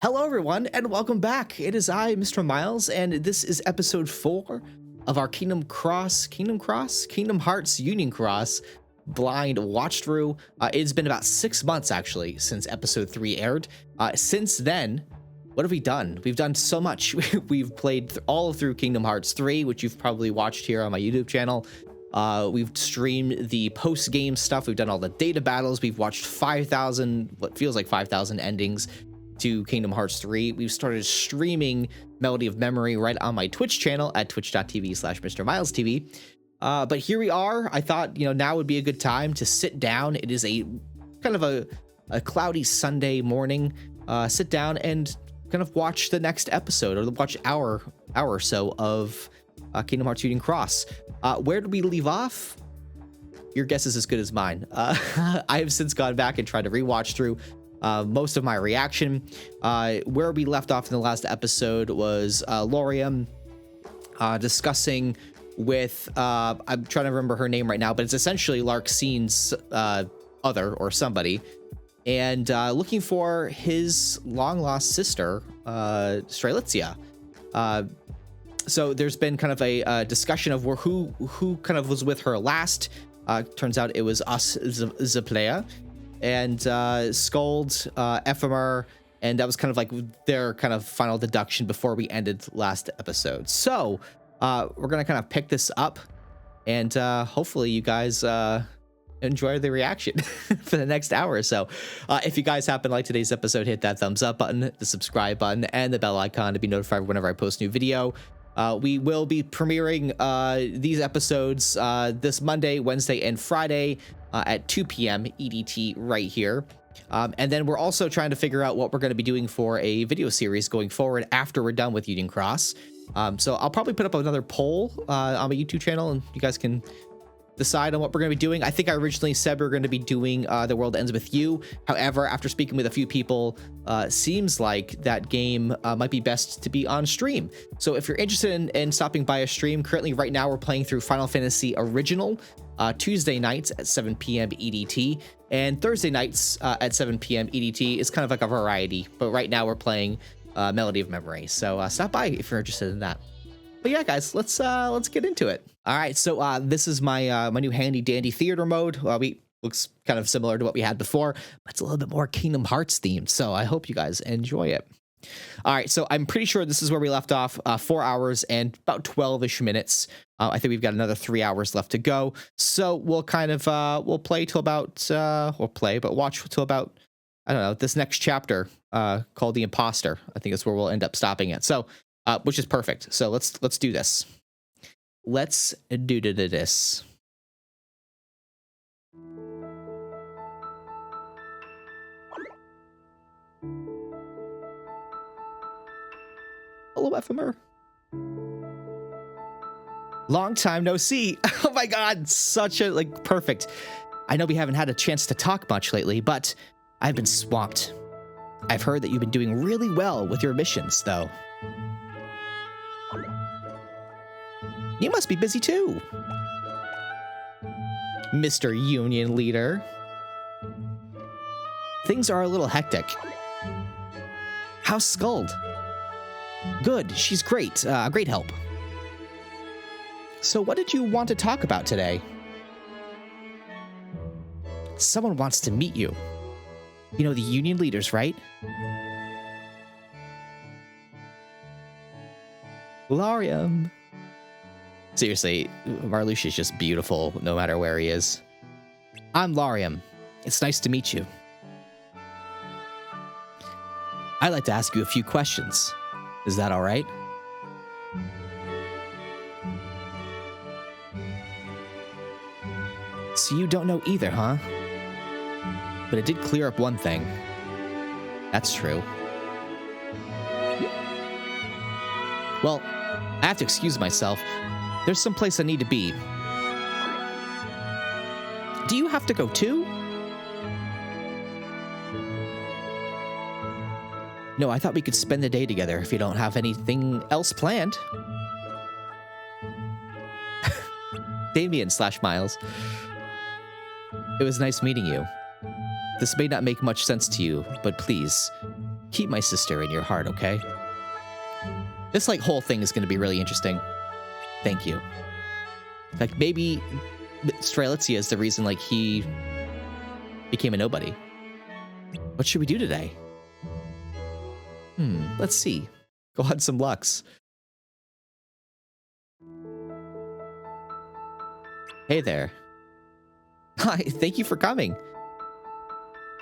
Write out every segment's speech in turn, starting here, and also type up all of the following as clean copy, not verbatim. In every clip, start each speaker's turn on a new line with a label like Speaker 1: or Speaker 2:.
Speaker 1: Hello, everyone, and welcome back. It is I, MrMiles, and this is episode 4 of our Kingdom Hearts Union Cross blind watch through. It's been about 6 months, actually, since episode 3 aired. Since then, what have we done? We've done so much. We've played all through Kingdom Hearts 3, which you've probably watched here on my YouTube channel. We've streamed the post-game stuff. We've done all the data battles. We've watched 5,000, what feels like 5,000 endings to Kingdom Hearts 3. We've started streaming Melody of Memory right on my Twitch channel at twitch.tv/MrMilesTV. But here we are. I thought, now would be a good time to sit down. It is a kind of a cloudy Sunday morning. Sit down and kind of watch the next episode, or watch hour or so of Kingdom Hearts Union Cross. Where did we leave off? Your guess is as good as mine. I have since gone back and tried to rewatch through most of my reaction. Where we left off in the last episode was Lauriam discussing with I'm trying to remember her name right now, but it's essentially Larxine's other or somebody, and looking for his long lost sister, Strelitzia. So there's been kind of a discussion of who kind of was with her last. Turns out it was us, Zaplea, and Scold, Ephemer, and that was kind of like their kind of final deduction before we ended last episode. So we're gonna kind of pick this up, and hopefully you guys enjoy the reaction for the next hour or so. If you guys happen to like today's episode, hit that thumbs up button, the subscribe button, and the bell icon to be notified whenever I post a new video. We will be premiering these episodes this Monday, Wednesday, and Friday at 2 p.m. EDT right here. And then we're also trying to figure out what we're going to be doing for a video series going forward after we're done with Union Cross. So I'll probably put up another poll on my YouTube channel, and you guys can decide on what we're going to be doing. I think I originally said we were going to be doing The World Ends With You. However, after speaking with a few people, seems like that game might be best to be on stream. So if you're interested in stopping by a stream, currently right now we're playing through Final Fantasy Original Tuesday nights at 7 p.m. EDT, and Thursday nights at 7 p.m. EDT is kind of like a variety, but right now we're playing Melody of Memory. So stop by if you're interested in that. But yeah, guys, let's get into it. All right, so this is my my new handy dandy theater mode. Looks kind of similar to what we had before, but it's a little bit more Kingdom Hearts themed. So I hope you guys enjoy it. All right, so I'm pretty sure this is where we left off. 4 hours and about 12-ish minutes. I think we've got another 3 hours left to go. So we'll kind of we'll play till about watch till about, I don't know, this next chapter called The Imposter. I think that's where we'll end up stopping it. So. Which is perfect. So let's do this. Let's do this. Hello, Ephemer. Long time no see. Oh my God, such a perfect. I know we haven't had a chance to talk much lately, but I've been swamped. I've heard that you've been doing really well with your missions, though. You must be busy too, Mr. Union Leader. Things are a little hectic. How's Skuld? Good, she's great. Great help. So what did you want to talk about today? Someone wants to meet you. You know the Union leaders, right? Lauriam. Seriously, Marluxia is just beautiful no matter where he is. I'm Lauriam. It's nice to meet you. I'd like to ask you a few questions. Is that all right? So you don't know either, huh? But it did clear up one thing. That's true. Well, I have to excuse myself. There's some place I need to be. Do you have to go too? No, I thought we could spend the day together if you don't have anything else planned. Damien/Miles. It was nice meeting you. This may not make much sense to you, but please, Keep my sister in your heart, okay? This, like, whole thing is going to be really interesting. Thank you. Like, maybe Strelitzia is the reason, like, he became a nobody. What should we do today? Let's see. Go on some Lux. Hey there. Hi, thank you for coming.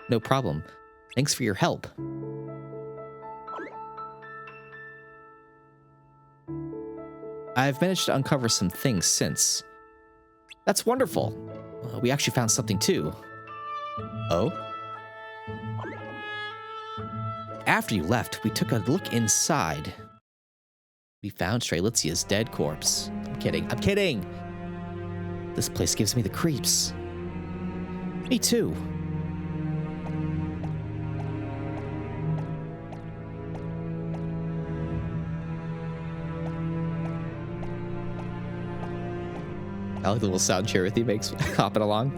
Speaker 1: No problem. Thanks for your help. I've managed to uncover some things since. That's wonderful. We actually found something too. Oh? After you left, we took a look inside. We found Strelitzia's dead corpse. I'm kidding. I'm kidding! This place gives me the creeps. Me too. I like the little sound Cherothy makes hopping along.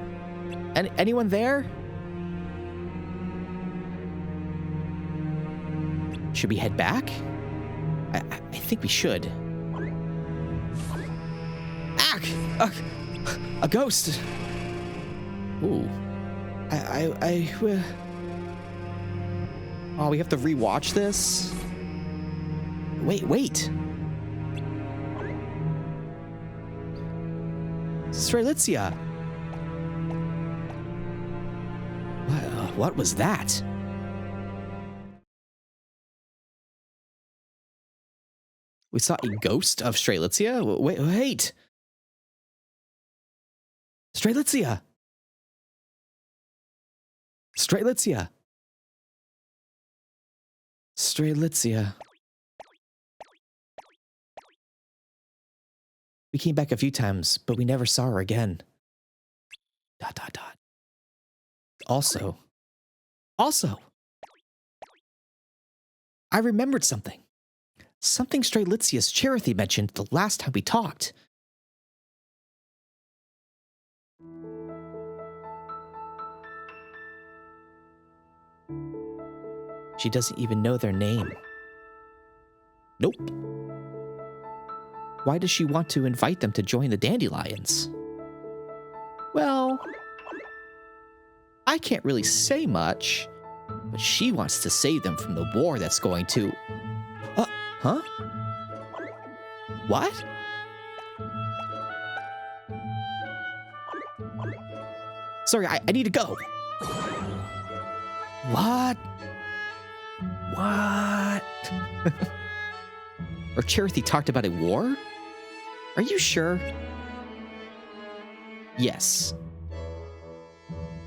Speaker 1: And anyone there? Should we head back? I think we should. Ah! A ghost! Ooh. Oh, we have to rewatch this? Wait. Strelitzia! What was that? We saw a ghost of Strelitzia? Wait! Strelitzia! Strelitzia! Strelitzia. We came back a few times, but we never saw her again. ... Also, I remembered something. Something Strelitzia's Cherothy mentioned the last time we talked. She doesn't even know their name. Nope. Why does she want to invite them to join the Dandelions? Well, I can't really say much, but she wants to save them from the war that's going to... Huh? What? Sorry, I need to go. What? Or Cherothy talked about a war? Are you sure? Yes.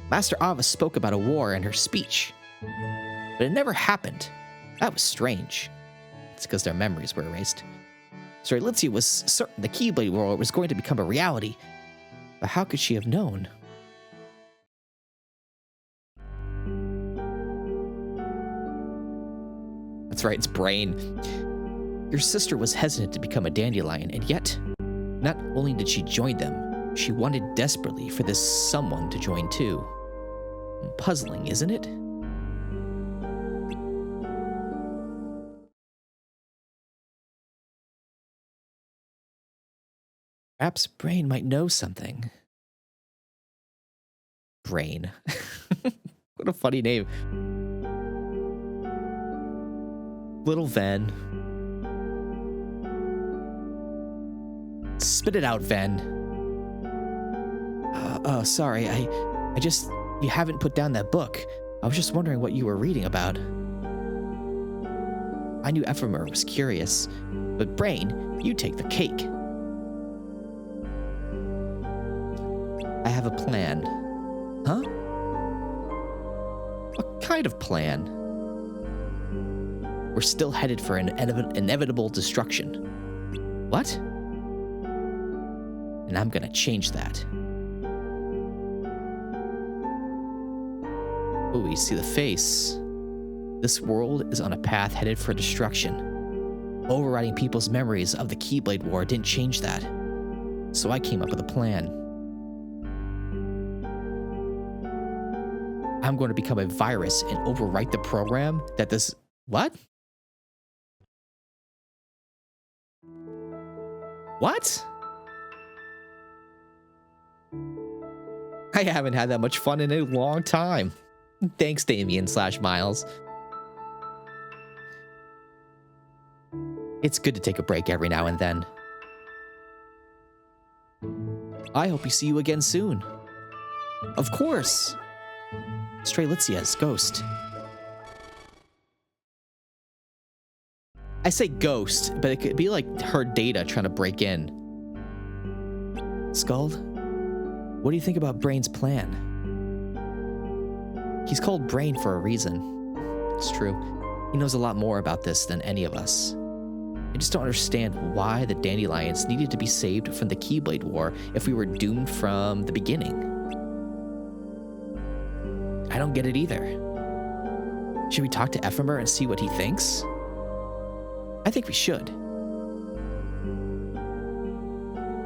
Speaker 1: Master Ava spoke about a war in her speech, but it never happened. That was strange. It's because their memories were erased. Strelitzia was certain the Keyblade War was going to become a reality, but how could she have known? That's right, it's Brain. Your sister was hesitant to become a dandelion, and yet, not only did she join them, she wanted desperately for this someone to join too. Puzzling, isn't it? Perhaps Brain might know something. Brain. What a funny name. Little Ven. Spit it out, Ven. Sorry, I just... You haven't put down that book. I was just wondering what you were reading about. I knew Ephemer was curious, but Brain, you take the cake. I have a plan. Huh? What kind of plan? We're still headed for an inevitable destruction. What? And I'm gonna change that. Oh, you see the face. This world is on a path headed for destruction. Overriding people's memories of the Keyblade War didn't change that. So I came up with a plan. I'm going to become a virus and overwrite the program that this What? What? I haven't had that much fun in a long time. Thanks, Damien/Miles. It's good to take a break every now and then. I hope we see you again soon. Of course. Strelitzia's ghost. I say ghost, but it could be like her data trying to break in. Skuld, what do you think about Brain's plan? He's called Brain for a reason. It's true. He knows a lot more about this than any of us. I just don't understand why the Dandelions needed to be saved from the Keyblade War if we were doomed from the beginning. I don't get it either. Should we talk to Ephemer and see what he thinks? I think we should.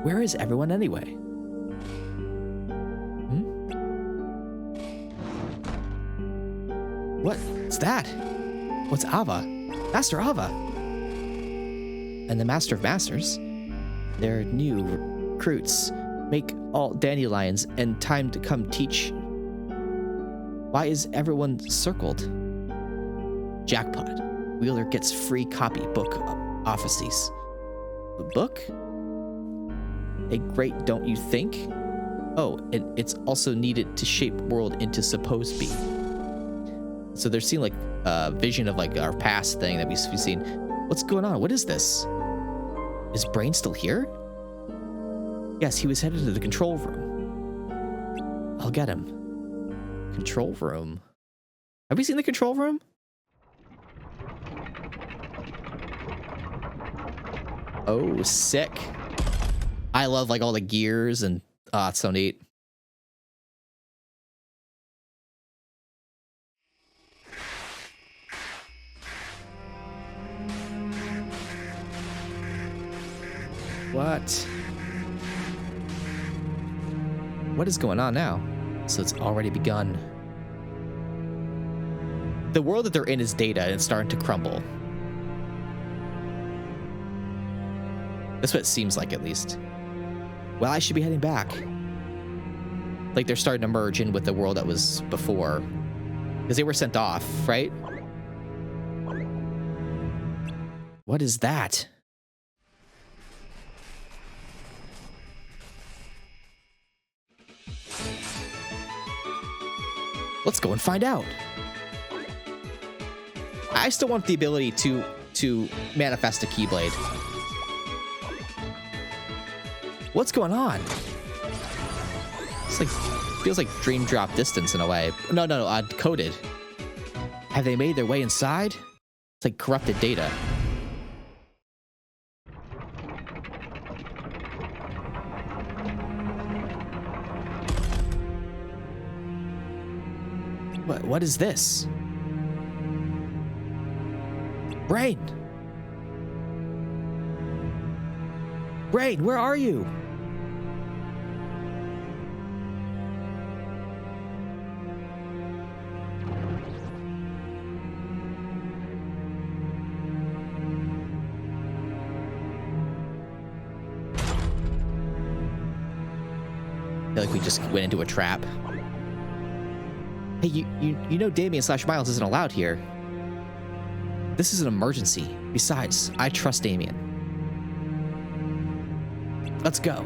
Speaker 1: Where is everyone anyway? What's that? What's Ava? Master Ava! And the Master of Masters? They're new recruits. Make all dandelions and time to come teach. Why is everyone circled? Jackpot. Wielder gets free copy book offices. A book? A great, don't you think? Oh, and it's also needed to shape world into supposed be. So they're seeing like a vision of like our past thing that we've seen. What's going on? What is this? Is Brain still here? Yes, he was headed to the control room. I'll get him. Control room. Have we seen the control room? Oh, sick. I love like all the gears and it's so neat. What? What is going on now? So it's already begun. The world that they're in is data and it's starting to crumble. That's what it seems like, at least. Well, I should be heading back. Like, they're starting to merge in with the world that was before. Because they were sent off, right? What is that? Let's go and find out. I still want the ability to manifest a Keyblade. What's going on? It's like, feels like dream drop distance in a way. No, coded. Have they made their way inside? It's like corrupted data. What is this? Brain! Brain, where are you? I feel like we just went into a trap. Hey, you know Damien/Miles isn't allowed here. This is an emergency. Besides, I trust Damien. Let's go.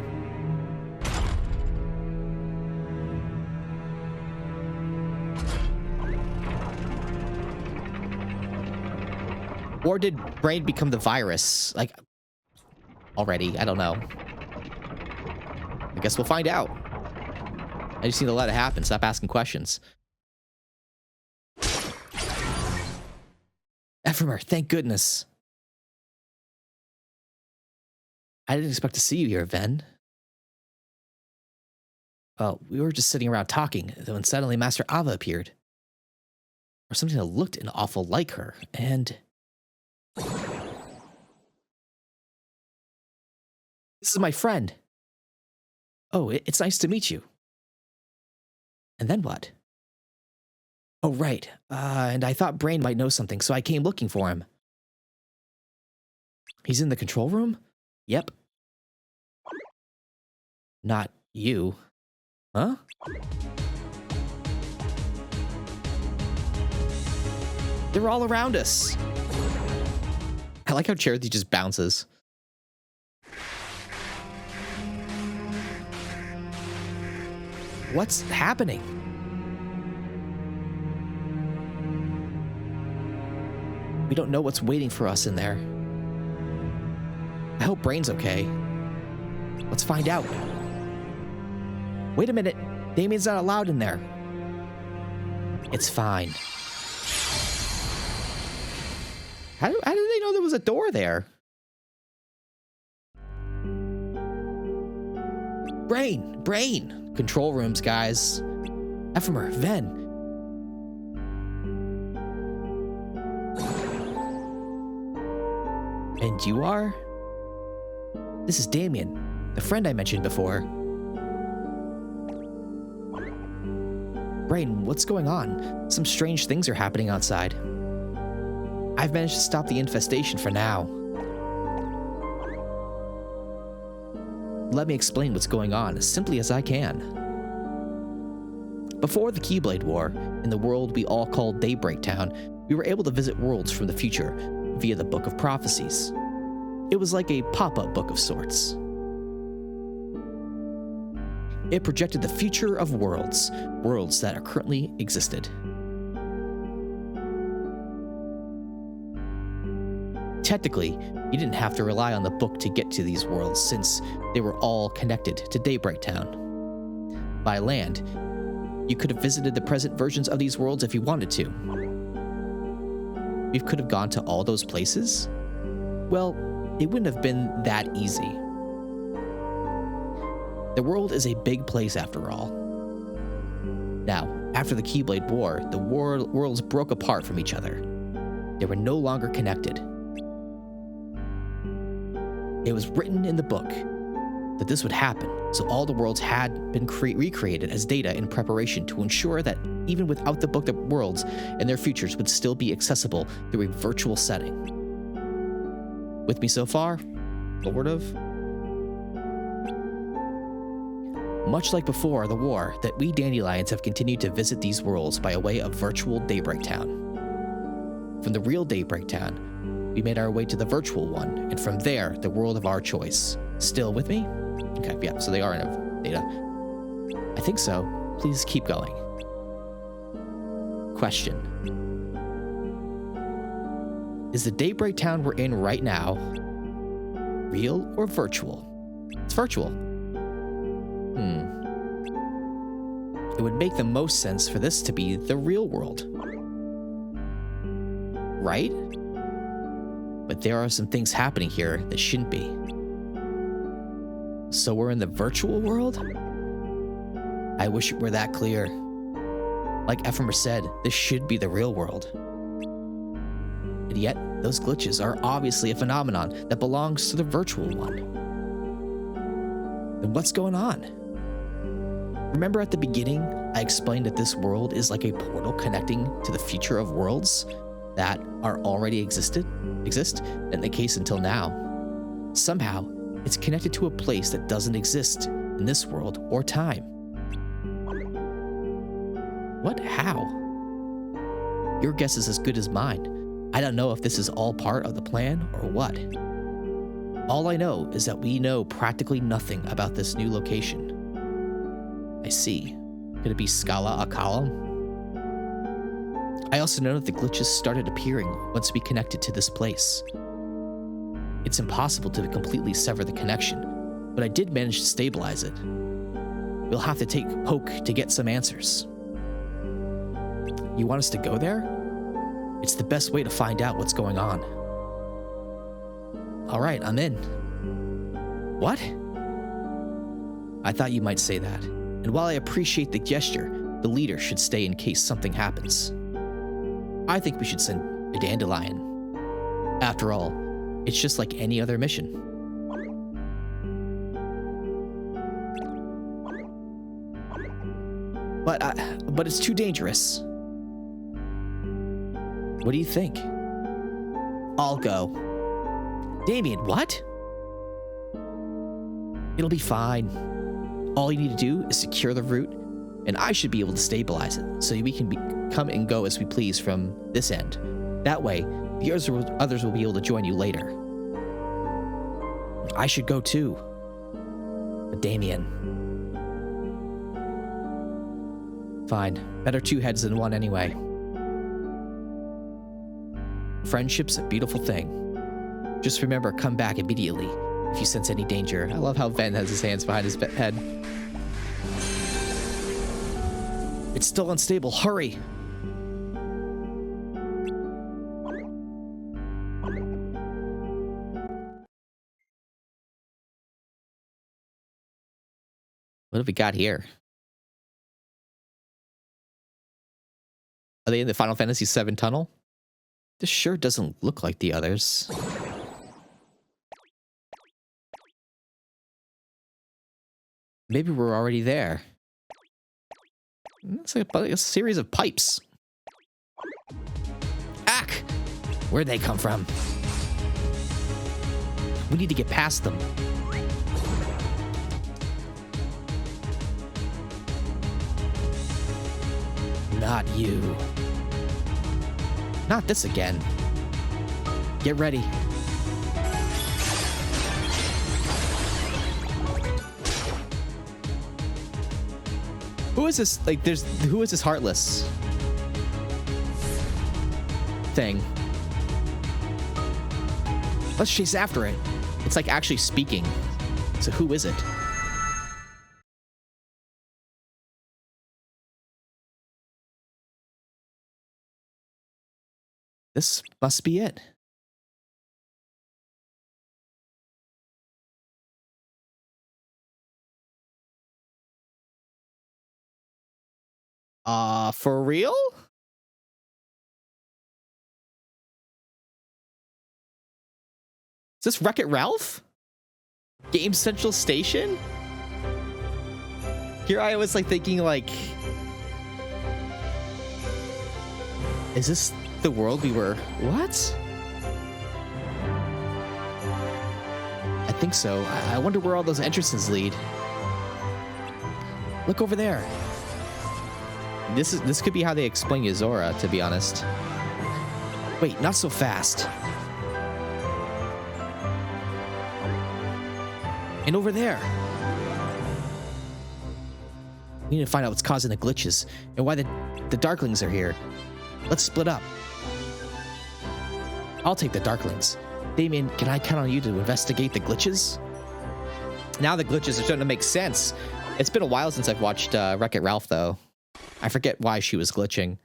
Speaker 1: Or did Brain become the virus? Like, already? I don't know. I guess we'll find out. I just need to let it happen. Stop asking questions. Ephemer, thank goodness. I didn't expect to see you here, Ven. Well, we were just sitting around talking, when suddenly Master Ava appeared. Or something that looked an awful like her, and... This is my friend. Oh, it's nice to meet you. And then what? Oh, right. And I thought Brain might know something, so I came looking for him. He's in the control room? Yep. Not you. Huh? They're all around us. I like how Charity just bounces. What's happening? We don't know what's waiting for us in there. I hope Brain's okay. Let's find out. Wait a minute. Damien's not allowed in there. It's fine. How did they know there was a door there? Brain! Control rooms, guys. Ephemer, Ven. And you are? This is Damien, the friend I mentioned before. Brain, what's going on? Some strange things are happening outside. I've managed to stop the infestation for now. Let me explain what's going on as simply as I can. Before the Keyblade War, in the world we all called Daybreak Town, we were able to visit worlds from the future via the Book of Prophecies. It was like a pop-up book of sorts. It projected the future of worlds that are currently existed. Technically, you didn't have to rely on the book to get to these worlds since they were all connected to Daybreak Town. By land, you could have visited the present versions of these worlds if you wanted to. We could have gone to all those places? Well, it wouldn't have been that easy. The world is a big place after all. Now, after the Keyblade War, the worlds broke apart from each other. They were no longer connected. It was written in the book that this would happen, so all the worlds had been recreated as data in preparation to ensure that even without the book, the worlds and their futures would still be accessible through a virtual setting. With me so far? Sort of. Much like before the war, that we dandelions have continued to visit these worlds by way of virtual Daybreak Town. From the real Daybreak Town, we made our way to the virtual one, and from there, the world of our choice. Still with me? Okay, yeah, so they are in data. I think so. Please keep going. Question. Is the Daybreak Town we're in right now real or virtual? It's virtual. It would make the most sense for this to be the real world. Right? But there are some things happening here that shouldn't be. So we're in the virtual world? I wish it were that clear. Like Ephemer said, this should be the real world. And yet, those glitches are obviously a phenomenon that belongs to the virtual one. Then what's going on? Remember at the beginning, I explained that this world is like a portal connecting to the future of worlds that are already exist, and the case until now. Somehow, it's connected to a place that doesn't exist in this world or time. What? How? Your guess is as good as mine. I don't know if this is all part of the plan or what. All I know is that we know practically nothing about this new location. I see. Could it be Scala Akalum? I also know that the glitches started appearing once we connected to this place. It's impossible to completely sever the connection, but I did manage to stabilize it. We'll have to take Poke to get some answers. You want us to go there? It's the best way to find out what's going on. All right, I'm in. What? I thought you might say that. And while I appreciate the gesture, the leader should stay in case something happens. I think we should send a dandelion. After all, it's just like any other mission. But it's too dangerous. What do you think? I'll go. Damien, what? It'll be fine. All you need to do is secure the route, and I should be able to stabilize it, so we can come and go as we please from this end. That way, the others will be able to join you later. I should go too. But Damien. Fine. Better two heads than one anyway. Friendship's a beautiful thing. Just remember, come back immediately if you sense any danger. I love how Ven has his hands behind his head. It's still unstable. Hurry! What have we got here? Are they in the Final Fantasy VII tunnel? This sure doesn't look like the others. Maybe we're already there. It's like a series of pipes. Ack! Where'd they come from? We need to get past them. Not you. Not this again. Get ready. Who is this? Like, who is this heartless thing? Let's chase after it. It's like actually speaking. So who is it? This must be it. For real? Is this Wreck-It Ralph? Game Central Station? Here I was like thinking like, is this the world we were? What? I think so. I wonder where all those entrances lead. Look over there. This could be how they explain Yozora, to be honest. Wait, not so fast. And over there. We need to find out what's causing the glitches and why the Darklings are here. Let's split up. I'll take the Darklings. Damien, can I count on you to investigate the glitches? Now the glitches are starting to make sense. It's been a while since I've watched Wreck-It Ralph, though. I forget why she was glitching.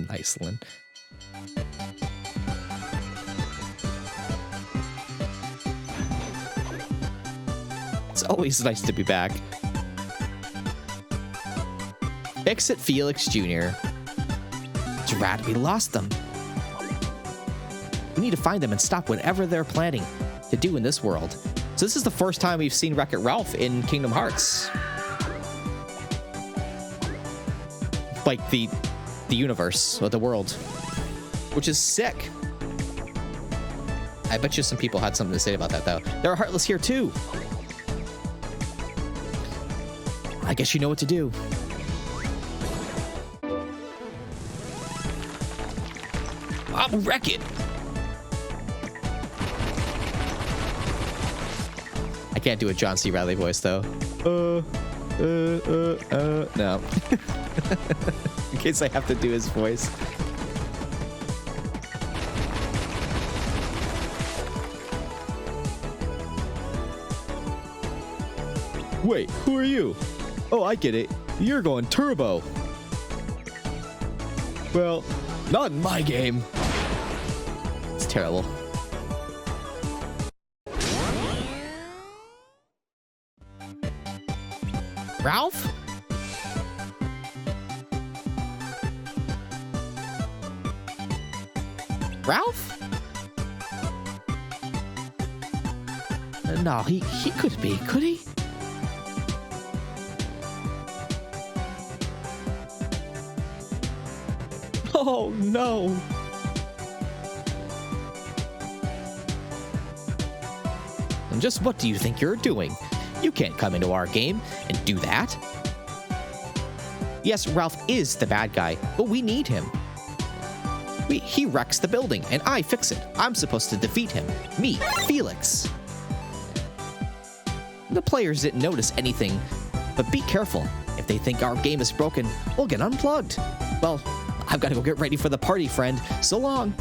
Speaker 1: Nice, Lynn. It's always nice to be back. Fix-It Felix Jr. It's rad we lost them. We need to find them and stop whatever they're planning to do in this world. So this is the first time we've seen Wreck-It Ralph in Kingdom Hearts. Like the universe, or the world. Which is sick. I bet you some people had something to say about that, though. There are Heartless here, too. I guess you know what to do. I'll wreck it. I can't do a John C. Reilly voice, though. No. In case I have to do his voice. Wait, who are you? Oh, I get it. You're going turbo. Well, not in my game. It's terrible. Ralph? Ralph? No, he could be, could he? Oh, no. And just what do you think you're doing? You can't come into our game and do that. Yes, Ralph is the bad guy, but we need him. He wrecks the building, and I fix it. I'm supposed to defeat him. Me, Felix. The players didn't notice anything, but be careful. If they think our game is broken, we'll get unplugged. Well, I've got to go get ready for the party, friend. So long.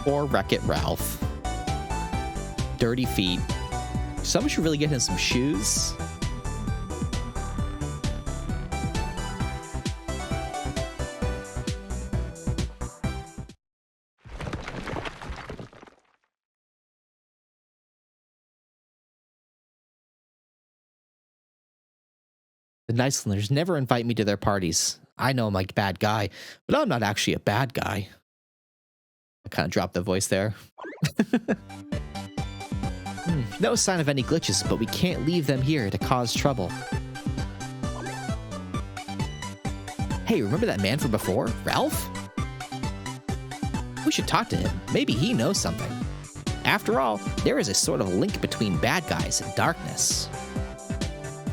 Speaker 1: Or Wreck-It Ralph. Dirty feet. Someone should really get him some shoes. The Nicelanders never invite me to their parties. I know I'm a bad guy, but I'm not actually a bad guy. I kind of dropped the voice there. No sign of any glitches, but we can't leave them here to cause trouble. Hey, remember that man from before? Ralph? We should talk to him. Maybe he knows something. After all, there is a sort of link between bad guys and darkness.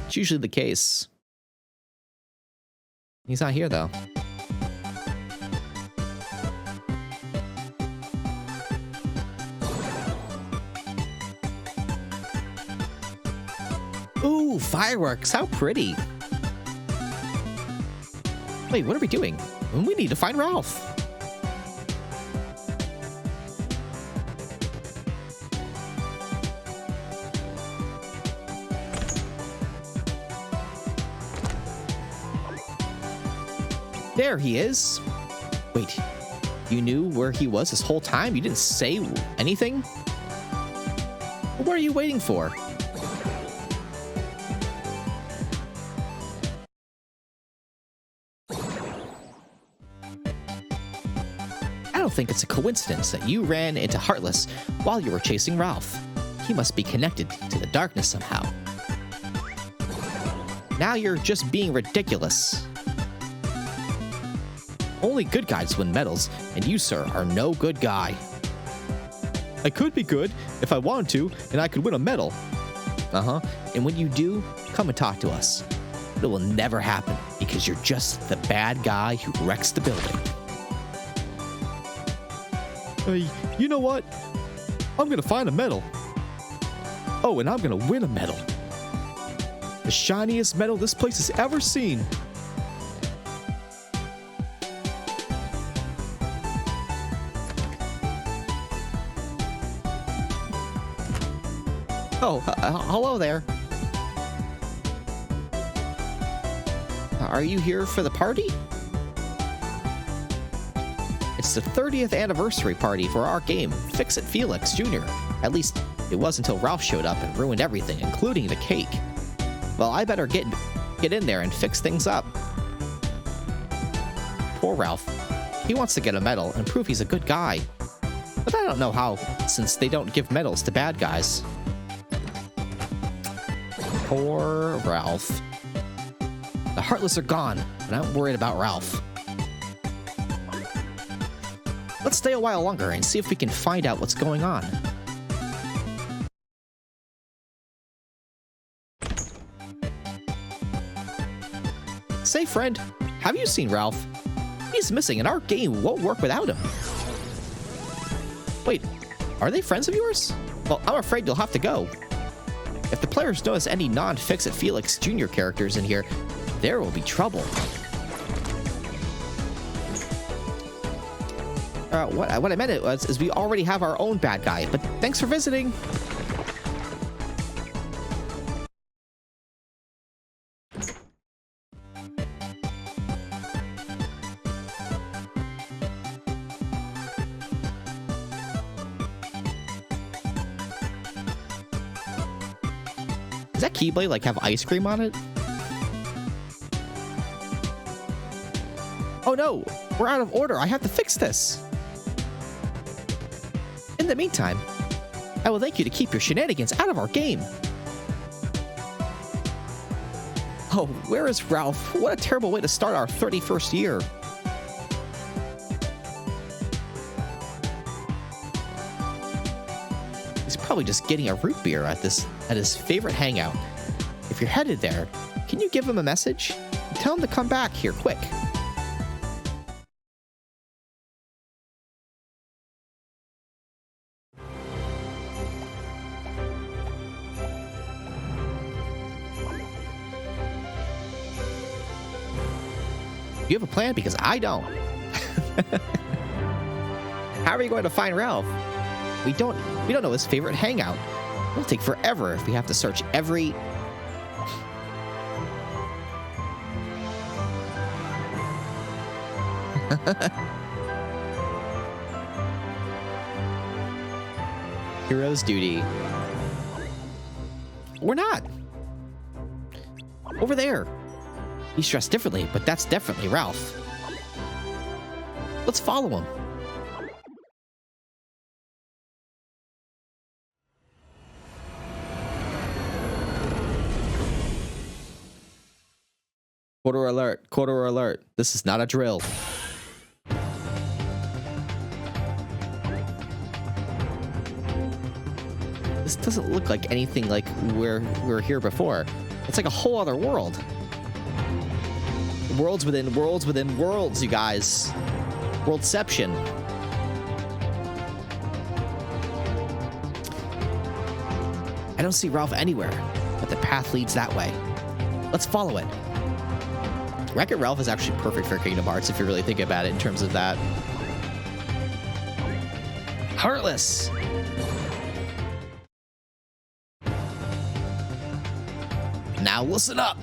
Speaker 1: It's usually the case. He's not here, though. Ooh, fireworks. How pretty. Wait, what are we doing? We need to find Ralph. There he is. Wait, you knew where he was this whole time? You didn't say anything? What are you waiting for? I don't think it's a coincidence that you ran into Heartless while you were chasing Ralph. He must be connected to the darkness somehow. Now you're just being ridiculous. Only good guys win medals, and you, sir, are no good guy. I could be good if I wanted to, and I could win a medal. Uh-huh. And when you do, come and talk to us. It will never happen, because you're just the bad guy who wrecks the building. Hey, you know what? I'm gonna find a medal. Oh, and I'm gonna win a medal. The shiniest medal this place has ever seen. Oh, hello there. Are you here for the party? It's the 30th anniversary party for our game, Fix-It Felix Jr. At least, it was until Ralph showed up and ruined everything, including the cake. Well, I better get in there and fix things up. Poor Ralph. He wants to get a medal and prove he's a good guy. But I don't know how, since they don't give medals to bad guys. Poor Ralph. The Heartless are gone, and I'm worried about Ralph. Let's stay a while longer and see if we can find out what's going on. Say, friend, have you seen Ralph? He's missing, and our game won't work without him. Wait, are they friends of yours? Well, I'm afraid you'll have to go. If the players notice any non-Fix-It Felix Jr. characters in here, there will be trouble. What I meant is we already have our own bad guy, but thanks for visiting. Does that Keyblade like have ice cream on it? Oh no, we're out of order. I have to fix this. In the meantime, I will thank you to keep your shenanigans out of our game. Oh, where is Ralph? What a terrible way to start our 31st year. He's probably just getting a root beer at his favorite hangout. If you're headed there, can you give him a message? Tell him to come back here quick. You have a plan? Because I don't. How are we going to find Ralph? We don't know his favorite hangout. It'll take forever if we have to search every... Hero's duty. We're not. Over there. He's dressed differently, but that's definitely Ralph. Let's follow him. Quarter alert, quarter alert. This is not a drill. This doesn't look like anything like where we were here before. It's like a whole other world. Worlds within worlds within worlds, you guys. Worldception. I don't see Ralph anywhere, but the path leads that way. Let's follow it. Wreck-It Ralph is actually perfect for Kingdom Hearts if you really think about it in terms of that. Heartless! Now listen up!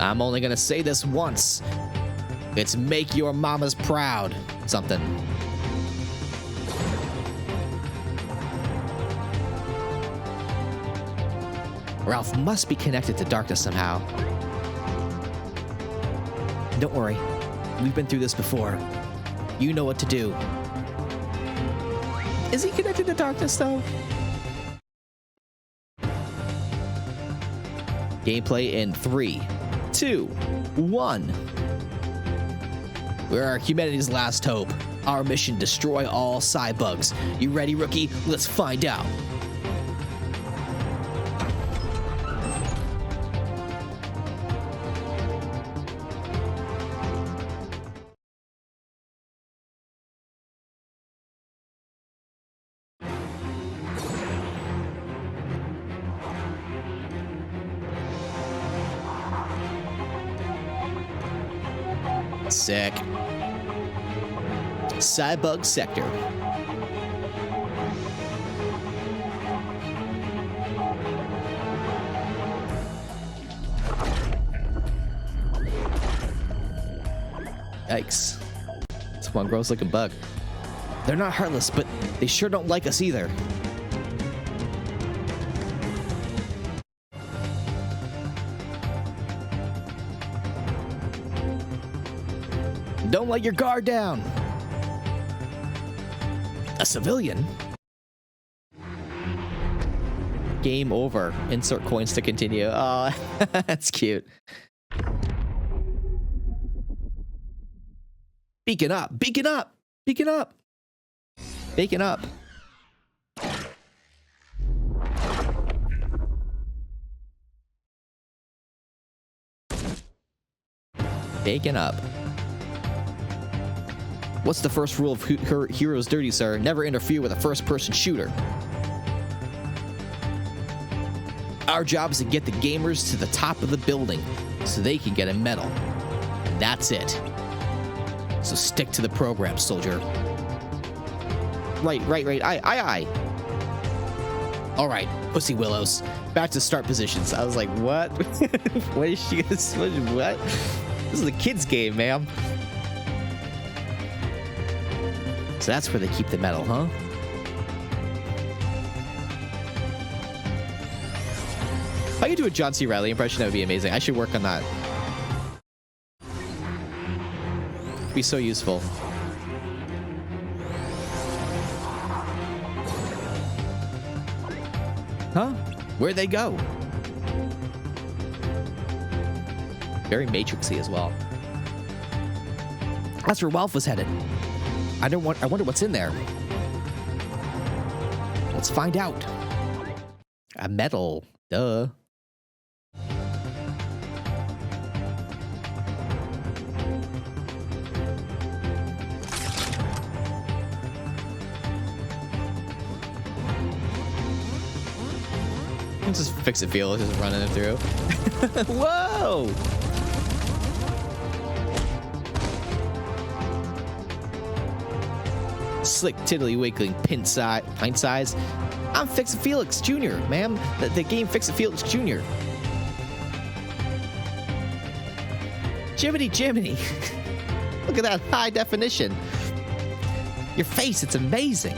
Speaker 1: I'm only gonna say this once. It's make your mamas proud. Something. Ralph must be connected to darkness somehow. Don't worry. We've been through this before. You know what to do. Is he connected to darkness, though? Gameplay in 3, 2, 1. We're our humanity's last hope. Our mission: destroy all cybugs. You ready, rookie? Let's find out. Sick. Cybug Sector. Yikes. It's one gross looking bug. They're not heartless, but they sure don't like us either. Don't let your guard down. A civilian? Game over. Insert coins to continue. Oh, that's cute. Beacon up. Beacon up. Beacon up. Beacon up. Beacon up. What's the first rule of Hero's Duty, sir? Never interfere with a first-person shooter. Our job is to get the gamers to the top of the building so they can get a medal. And that's it. So stick to the program, soldier. Right. Aye. All right, Pussy Willows. Back to start positions. I was like, what? What is she gonna... What? This is a kid's game, ma'am. So that's where they keep the medal, huh? If I could do a John C. Reilly impression, that would be amazing. I should work on that. It'd be so useful. Huh? Where'd they go? Very Matrixy as well. That's where Ralph was headed. I wonder what's in there. Let's find out. A medal. Duh. Just fix it, feel just running it through. Whoa! Slick, tiddly, wiggling, pint size. I'm Fix It Felix Jr., ma'am. The game Fix It Felix Jr. Jiminy. Look at that high definition. Your face, it's amazing.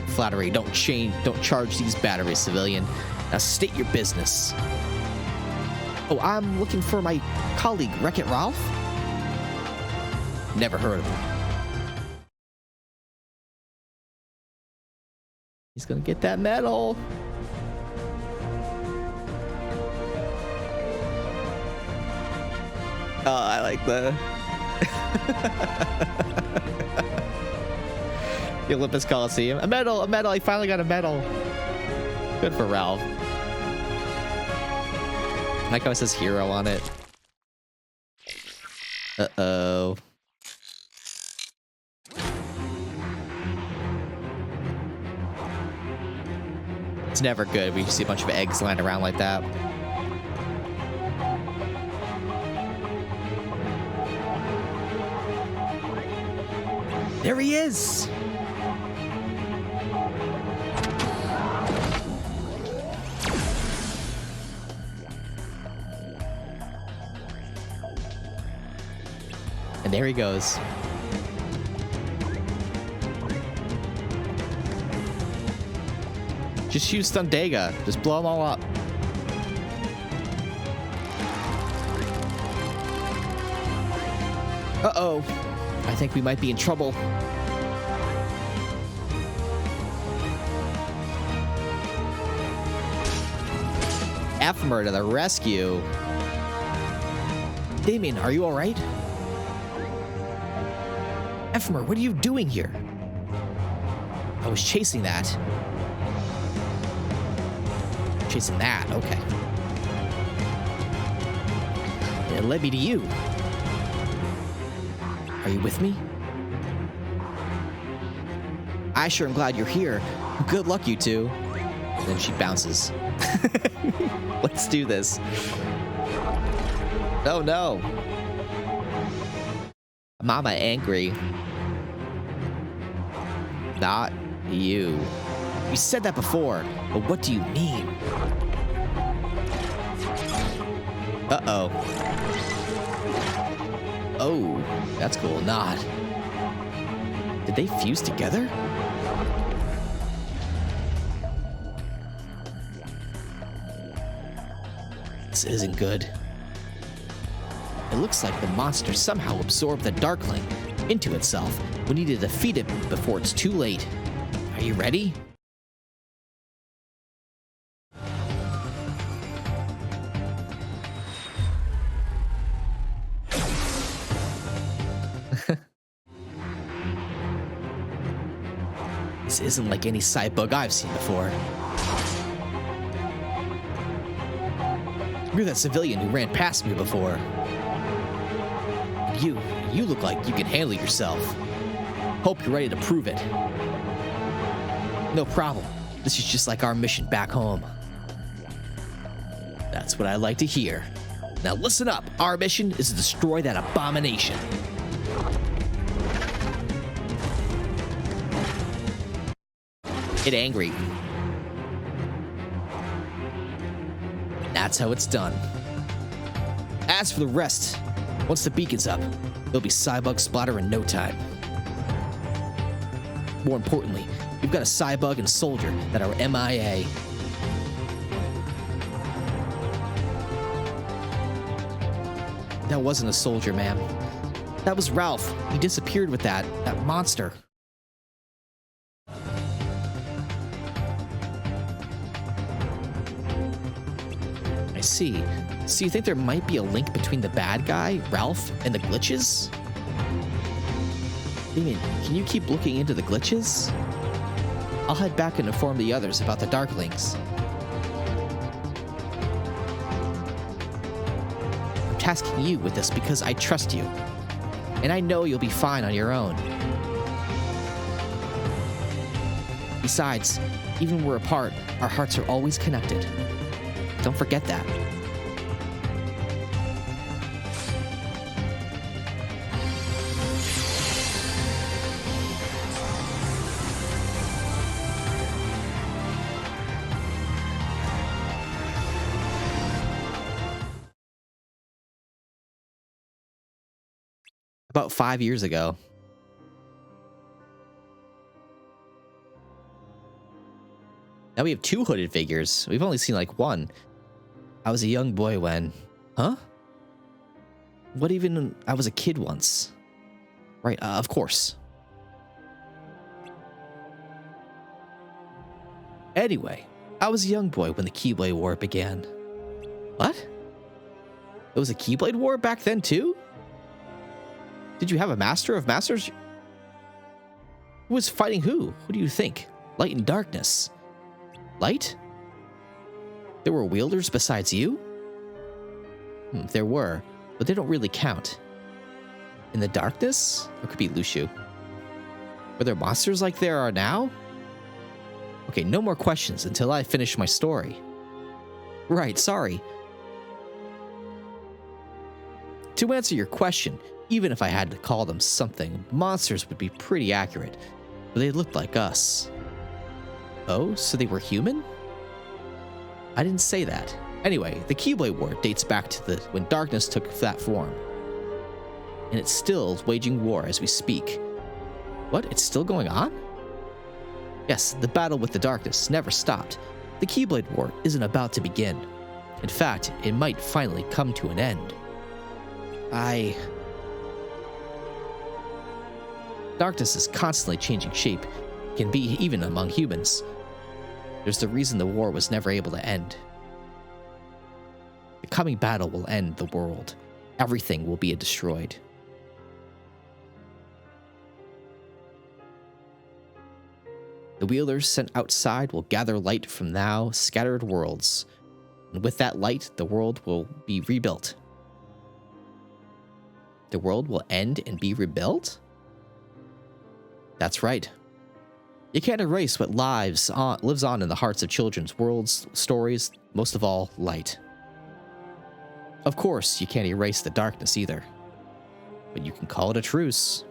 Speaker 1: Flattery, don't charge these batteries, civilian. Now state your business. Oh, I'm looking for my colleague, Wreck-It Ralph? Never heard of him. He's gonna get that medal. Oh, I like the the Olympus Coliseum. A medal. I finally got a medal. Good for Ralph. I like how it says hero on it. Uh-oh. It's never good when you see a bunch of eggs lying around like that. There he is! And there he goes. Just shoot Stundega. Just blow them all up. Uh-oh. I think we might be in trouble. Ephemer to the rescue. Damien, are you all right? Ephemer, what are you doing here? I was chasing that. Chasing that, okay. It led me to you. Are you with me? I sure am glad you're here. Good luck, you two. And then she bounces. Let's do this. Oh no. Mama angry. Not you. You said that before, but what do you mean? Uh-oh. Oh, that's cool. Not. Did they fuse together? This isn't good. It looks like the monster somehow absorbed the Darkling into itself. We need to defeat it before it's too late. Are you ready? This isn't like any Cybug I've seen before. You're that civilian who ran past me before. You look like you can handle yourself. Hope you're ready to prove it. No problem. This is just like our mission back home. That's what I like to hear. Now listen up. Our mission is to destroy that abomination. Get angry. That's how it's done. As for the rest, once the beacon's up, there'll be Cybug splatter in no time. More importantly, we've got a Cybug and soldier that are MIA. That wasn't a soldier, ma'am. That was Ralph. He disappeared with that monster. see. So you think there might be a link between the bad guy, Ralph, and the glitches? Damien, can you keep looking into the glitches? I'll head back and inform the others about the Darklings. I'm tasking you with this because I trust you. And I know you'll be fine on your own. Besides, even when we're apart, our hearts are always connected. Don't forget that. About 5 years ago. Now we have 2 hooded figures. We've only seen like 1. I was a young boy when... Huh? What even... I was a kid once. Right, of course. Anyway, I was a young boy when the Keyblade War began. What? It was a Keyblade War back then too? Did you have a Master of Masters? Who was fighting who? Who do you think? Light and darkness. Light? There were wielders besides you? There were, but they don't really count. In the darkness? Or could be Luxu. Were there monsters like there are now? Okay, no more questions until I finish my story. Right, sorry. To answer your question, even if I had to call them something, monsters would be pretty accurate, but they looked like us. Oh, so they were human? I didn't say that. Anyway, the Keyblade War dates back to when darkness took that form. And it's still waging war as we speak. What? It's still going on? Yes, the battle with the darkness never stopped. The Keyblade War isn't about to begin. In fact, it might finally come to an end. Darkness is constantly changing shape. It can be even among humans. There's the reason the war was never able to end. The coming battle will end the world. Everything will be destroyed. The wielders sent outside will gather light from now scattered worlds. And with that light, the world will be rebuilt. The world will end and be rebuilt? That's right. You can't erase what lives on in the hearts of children's worlds, stories, most of all, light. Of course, you can't erase the darkness either. But you can call it a truce.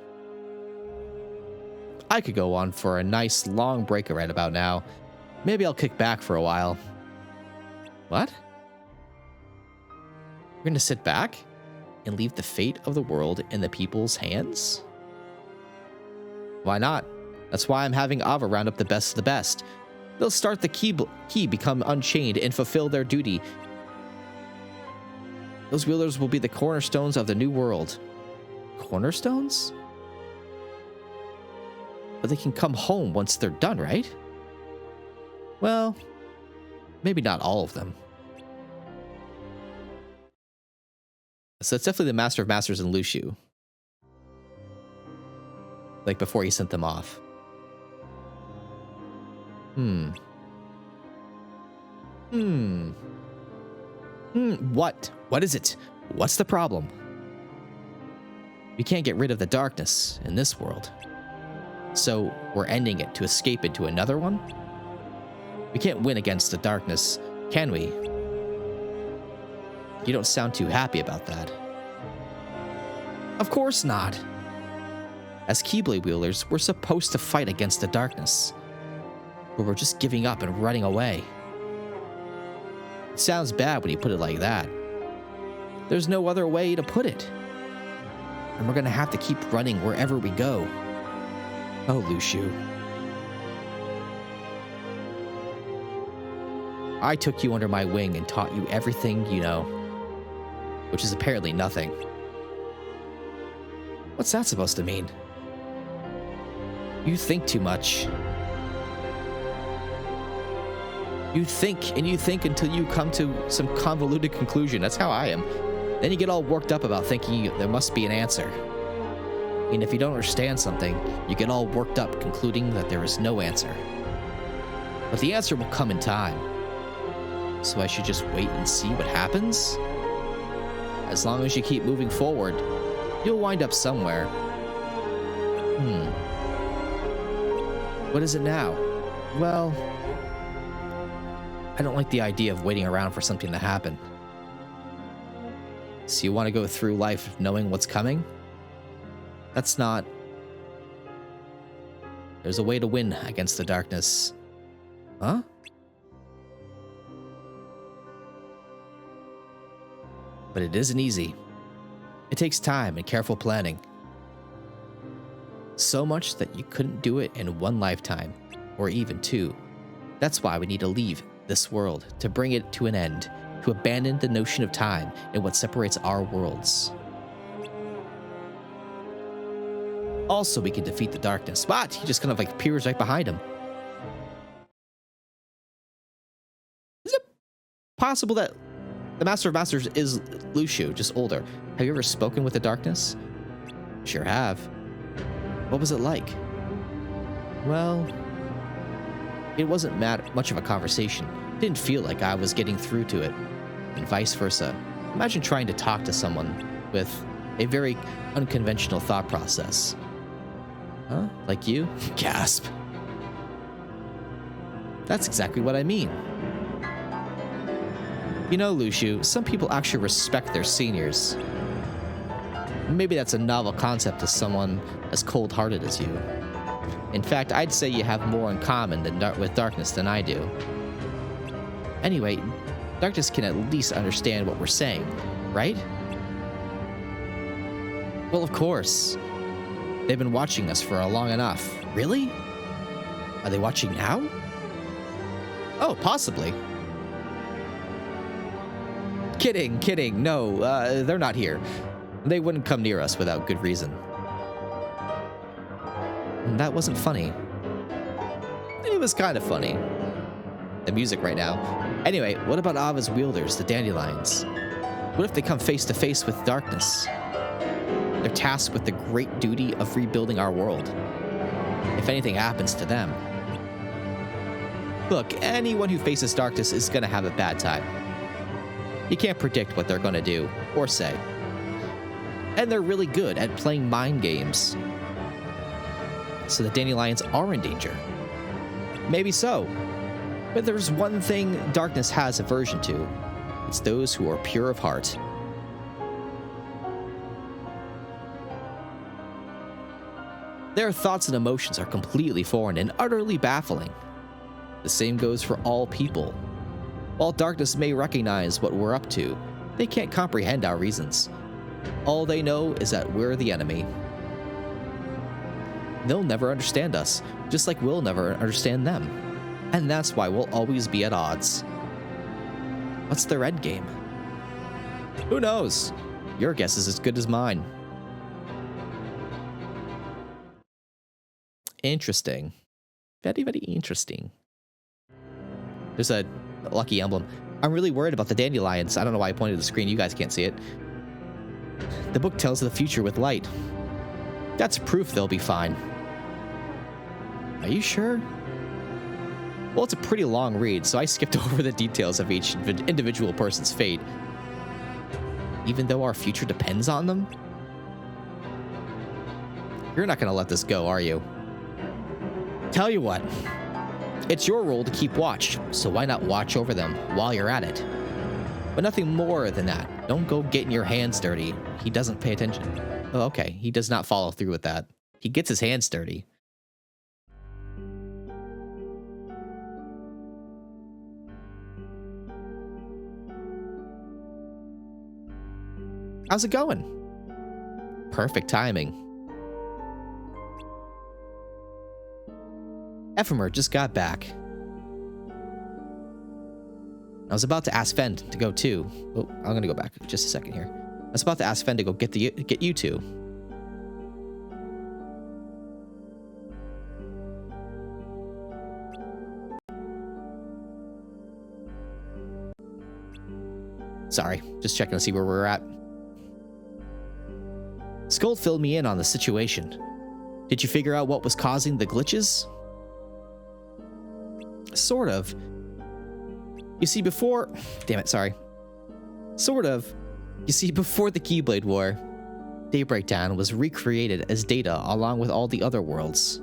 Speaker 1: I could go on for a nice long break right about now. Maybe I'll kick back for a while. What? You're gonna sit back and leave the fate of the world in the people's hands? Why not? That's why I'm having Ava round up the best of the best. They'll start the key become unchained and fulfill their duty. Those wielders will be the cornerstones of the new world. Cornerstones? But they can come home once they're done, right? Well, maybe not all of them. So it's definitely the Master of Masters and Luxu. Like before he sent them off. What? What is it? What's the problem? We can't get rid of the darkness in this world. So we're ending it to escape into another one? We can't win against the darkness, can we? You don't sound too happy about that. Of course not. As Keyblade wielders, we're supposed to fight against the darkness. But we're just giving up and running away. It sounds bad when you put it like that. There's no other way to put it. And we're gonna have to keep running wherever we go. Oh, Luxu. I took you under my wing and taught you everything you know. Which is apparently nothing. What's that supposed to mean? You think too much. You think and you think until you come to some convoluted conclusion. That's how I am. Then you get all worked up about thinking there must be an answer. And if you don't understand something, you get all worked up concluding that there is no answer. But the answer will come in time. So I should just wait and see what happens? As long as you keep moving forward, you'll wind up somewhere. What is it now? Well, I don't like the idea of waiting around for something to happen. So you want to go through life knowing what's coming? That's not... There's a way to win against the darkness. Huh? But it isn't easy. It takes time and careful planning. So much that you couldn't do it in one lifetime, or even two. That's why we need to leave this world, to bring it to an end, to abandon the notion of time and what separates our worlds. Also, we can defeat the darkness. But he just kind of like appears right behind him. Is it possible that the Master of Masters is Luxu, just older? Have you ever spoken with the darkness? Sure have. What was it like? Well, it wasn't much of a conversation. It didn't feel like I was getting through to it, and vice versa. Imagine trying to talk to someone with a very unconventional thought process. Huh? Like you? Gasp. That's exactly what I mean. You know, Luxu, some people actually respect their seniors. Maybe that's a novel concept to someone as cold-hearted as you. In fact, I'd say you have more in common with darkness than I do. Anyway, darkness can at least understand what we're saying, right? Well, of course. They've been watching us for long enough. Really? Are they watching now? Oh, possibly. Kidding. No, they're not here. They wouldn't come near us without good reason. And that wasn't funny. It was kind of funny. The music right now. Anyway, what about Ava's wielders, the dandelions? What if they come face to face with darkness? They're tasked with the great duty of rebuilding our world. If anything happens to them. Look, anyone who faces darkness is gonna have a bad time. You can't predict what they're gonna do or say. And they're really good at playing mind games. So the dandelions are in danger. Maybe so. But there's one thing darkness has aversion to. It's those who are pure of heart. Their thoughts and emotions are completely foreign and utterly baffling. The same goes for all people. While darkness may recognize what we're up to, they can't comprehend our reasons. All they know is that we're the enemy. They'll never understand us, just like we'll never understand them. And that's why we'll always be at odds. What's their end game? Who knows? Your guess is as good as mine. Interesting. Very, very interesting. There's a lucky emblem. I'm really worried about the dandelions. I don't know why I pointed to the screen. You guys can't see it. The book tells the future with light. That's proof they'll be fine. Are you sure? Well, it's a pretty long read, so I skipped over the details of each individual person's fate. Even though our future depends on them? You're not going to let this go, are you? Tell you what. It's your role to keep watch, so why not watch over them while you're at it? But nothing more than that. Don't go getting your hands dirty. He doesn't pay attention. Oh, okay. He does not follow through with that. He gets his hands dirty. How's it going? Perfect timing. Ephemer just got back. I was about to ask Fen to go too. Oh, I'm gonna go back just a second here. I was about to ask Fen to go get you two. sorry. Just checking to see where we're at. Scold filled me in on the situation. Did you figure out what was causing the glitches? Sort of. You see, before... Damn it, sorry. Sort of. You see, before the Keyblade War, Daybreak Town was recreated as Data along with all the other worlds.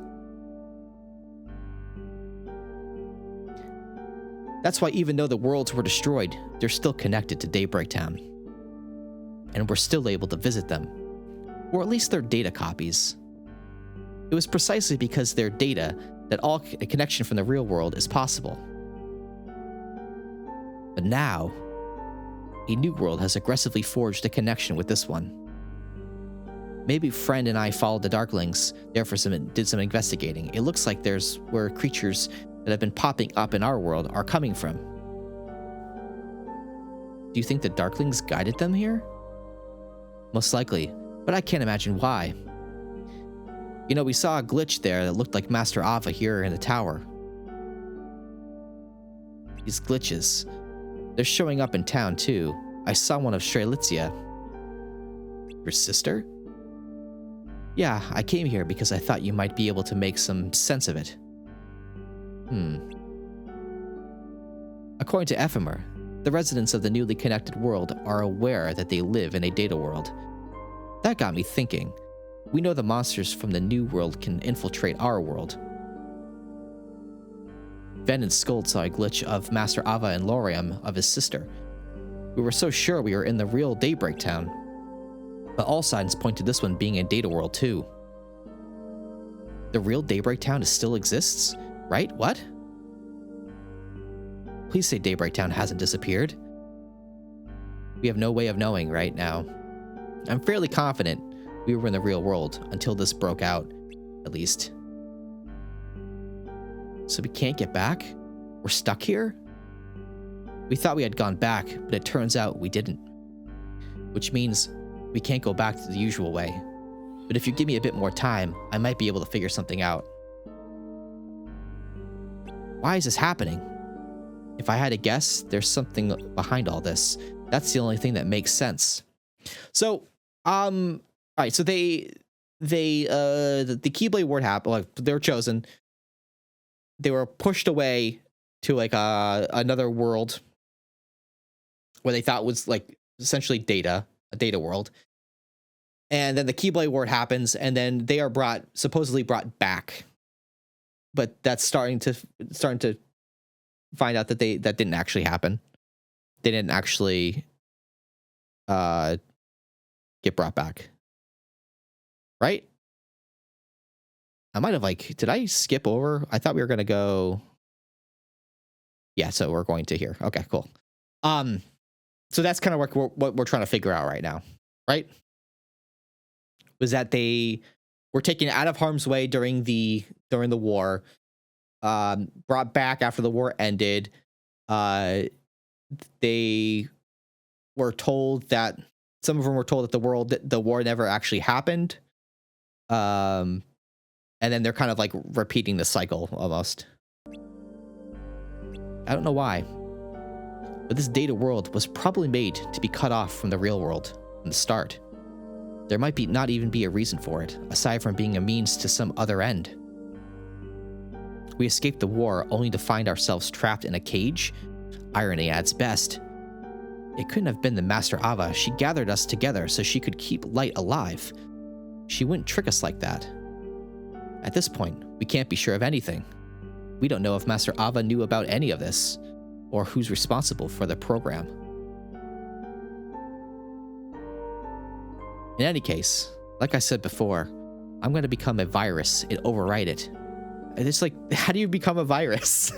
Speaker 1: That's why even though the worlds were destroyed, they're still connected to Daybreak Town. And we're still able to visit them. Or at least they're data copies. It was precisely because they're data that all a connection from the real world is possible. But now, a new world has aggressively forged a connection with this one. Maybe Friend and I followed the Darklings, therefore did some investigating. It looks like there's where creatures that have been popping up in our world are coming from. Do you think the Darklings guided them here? Most likely, but I can't imagine why. You know, we saw a glitch there that looked like Master Ava here in the tower. These glitches, they're showing up in town too. I saw one of Strelitzia. Your sister? Yeah, I came here because I thought you might be able to make some sense of it. According to Ephemer, the residents of the newly connected world are aware that they live in a data world. That got me thinking. We know the monsters from the new world can infiltrate our world. Ven and Skuld saw a glitch of Master Ava and Lorium of his sister. We were so sure we were in the real Daybreak Town. But all signs point to this one being a data world too. The real Daybreak Town still exists? Right? What? Please say Daybreak Town hasn't disappeared. We have no way of knowing right now. I'm fairly confident we were in the real world until this broke out, at least. So we can't get back? We're stuck here? We thought we had gone back, but it turns out we didn't. Which means we can't go back to the usual way. But if you give me a bit more time, I might be able to figure something out. Why is this happening? If I had to guess, there's something behind all this. That's the only thing that makes sense. So, all right, so the Keyblade War happened, like, they were chosen. They were pushed away to like another world where they thought was like essentially a data world. And then the Keyblade War happens, and then they are supposedly brought back. But that's starting to find out that that didn't actually happen. They didn't actually get brought back. Right? I might have did I skip over? I thought we were going to go. Yeah, so we're going to here. Okay, cool. So that's kind of what we're trying to figure out right now, right? Was that they were taken out of harm's way during the war, brought back after the war ended. They were told that some of them were told that the war never actually happened. And then they're kind of like repeating the cycle almost. I don't know why, but this data world was probably made to be cut off from the real world from the start. There might not even be a reason for it, aside from being a means to some other end. We escaped the war only to find ourselves trapped in a cage? Irony at its best. It couldn't have been the Master Ava. She gathered us together so she could keep light alive. She wouldn't trick us like that. At this point, we can't be sure of anything. We don't know if Master Ava knew about any of this, or who's responsible for the program. In any case, like I said before, I'm going to become a virus and overwrite it. And it's like, how do you become a virus?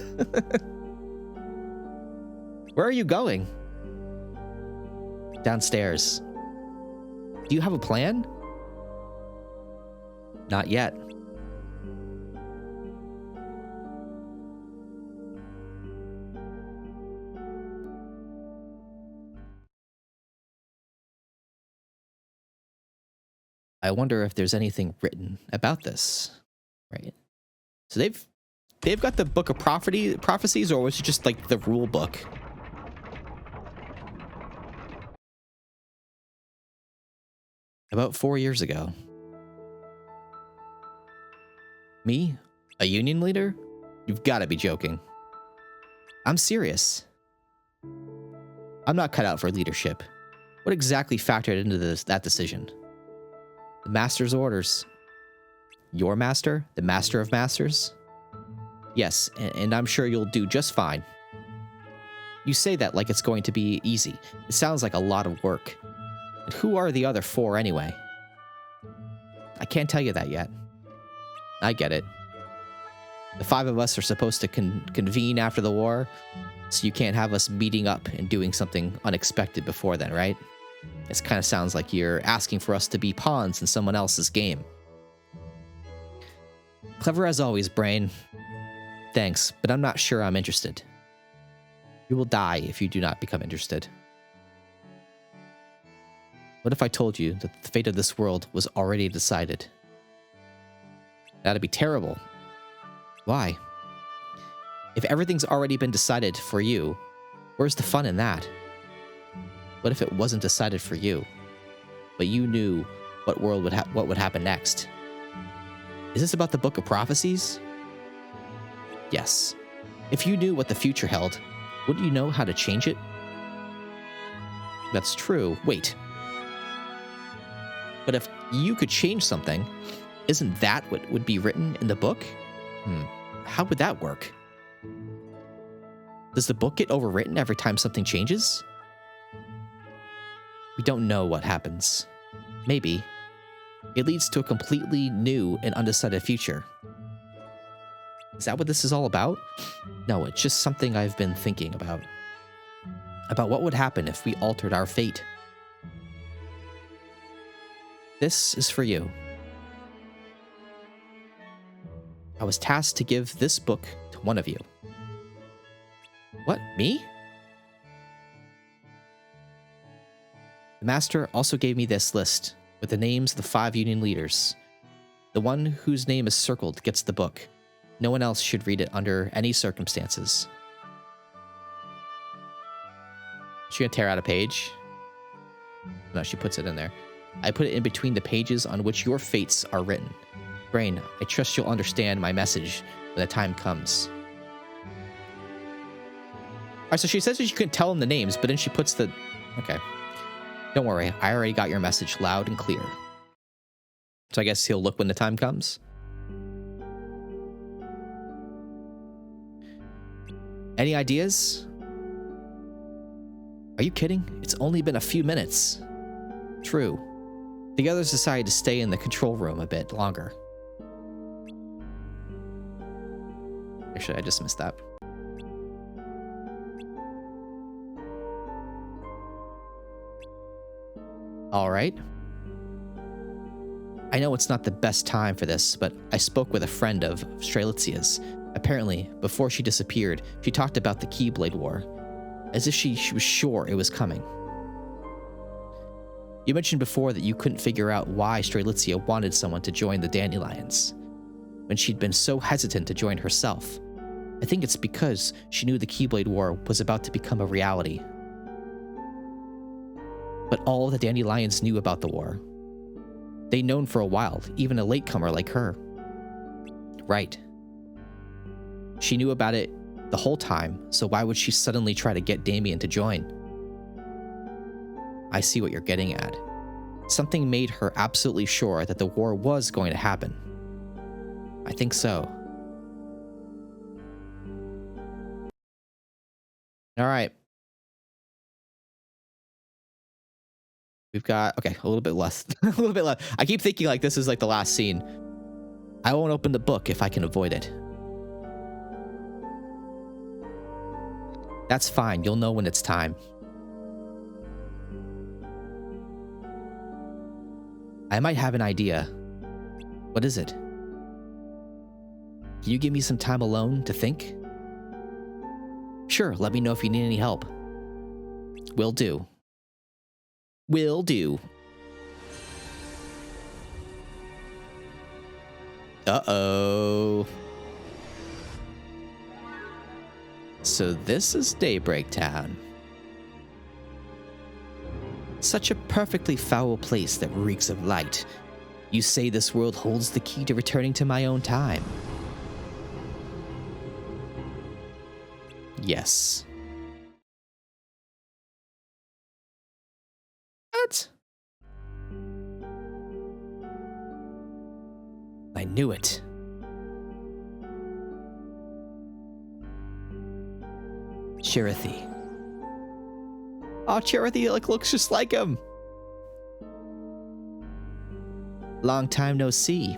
Speaker 1: Where are you going? Downstairs. Do you have a plan? Not yet. I wonder if there's anything written about this, right? So they've got the book of prophecies, or was it just like the rule book? About 4 years ago. Me? A union leader? You've got to be joking. I'm serious. I'm not cut out for leadership. What exactly factored into that decision? The master's orders. Your master? The master of masters? Yes, and I'm sure you'll do just fine. You say that like it's going to be easy. It sounds like a lot of work. And who are the other 4 anyway? I can't tell you that yet. I get it. The 5 of us are supposed to convene after the war, so you can't have us meeting up and doing something unexpected before then, right? This kind of sounds like you're asking for us to be pawns in someone else's game. Clever as always, Brain. Thanks, but I'm not sure I'm interested. You will die if you do not become interested. What if I told you that the fate of this world was already decided? That'd be terrible. Why? If everything's already been decided for you, where's the fun in that? What if it wasn't decided for you, but you knew what would happen next? Is this about the Book of Prophecies? Yes. If you knew what the future held, wouldn't you know how to change it? That's true. Wait. But if you could change something, isn't that what would be written in the book? How would that work? Does the book get overwritten every time something changes? We don't know what happens. Maybe. It leads to a completely new and undecided future. Is that what this is all about? No, it's just something I've been thinking about. About what would happen if we altered our fate. This is for you. I was tasked to give this book to one of you. What, me? The master also gave me this list with the names of the 5 union leaders. The one whose name is circled gets the book. No one else should read it under any circumstances. Is she gonna tear out a page? No, she puts it in there. I put it in between the pages on which your fates are written. Brain, I trust you'll understand my message when the time comes. Alright, so she says that she couldn't tell him the names, but then she puts the... Okay. Don't worry, I already got your message loud and clear. So I guess he'll look when the time comes. Any ideas? Are you kidding? It's only been a few minutes. True. The others decided to stay in the control room a bit longer. Actually, I just missed that. All right. I know it's not the best time for this, but I spoke with a friend of Strelitzia's. Apparently, before she disappeared, she talked about the Keyblade War, as if she was sure it was coming. You mentioned before that you couldn't figure out why Strelitzia wanted someone to join the Dandelions, when she'd been so hesitant to join herself. I think it's because she knew the Keyblade War was about to become a reality. But all the Dandelions knew about the war. They'd known for a while, even a latecomer like her. Right. She knew about it the whole time, so why would she suddenly try to get Damien to join? I see what you're getting at. Something made her absolutely sure that the war was going to happen. I think so. All right. We've got, okay, a little bit less. A little bit less. I keep thinking like this is like the last scene. I won't open the book if I can avoid it. That's fine. You'll know when it's time. I might have an idea. What is it? Can you give me some time alone to think? Sure, let me know if you need any help. Will do. Will do. Uh-oh. So this is Daybreak Town. Such a perfectly foul place that reeks of light. You say this world holds the key to returning to my own time. Yes. What? I knew it. Chirithy. Oh, Chirithy looks just like him. Long time no see.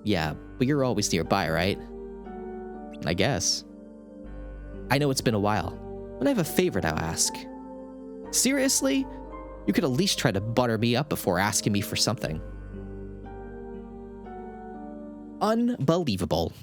Speaker 1: Yeah, but you're always nearby, right? I guess. I know it's been a while, but I have a favor to ask. Seriously? You could at least try to butter me up before asking me for something. Unbelievable.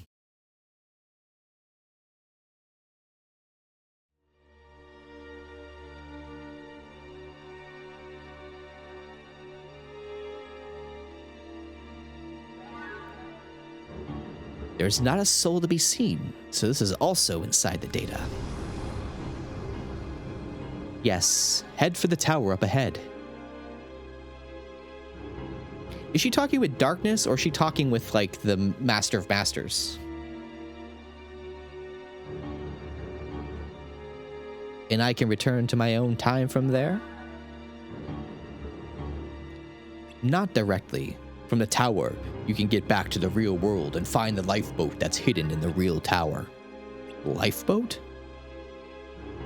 Speaker 1: There's not a soul to be seen, so this is also inside the data. Yes, head for the tower up ahead. Is she talking with darkness, or is she talking with, like, the Master of Masters? And I can return to my own time from there? Not directly. From the tower, you can get back to the real world and find the lifeboat that's hidden in the real tower. Lifeboat?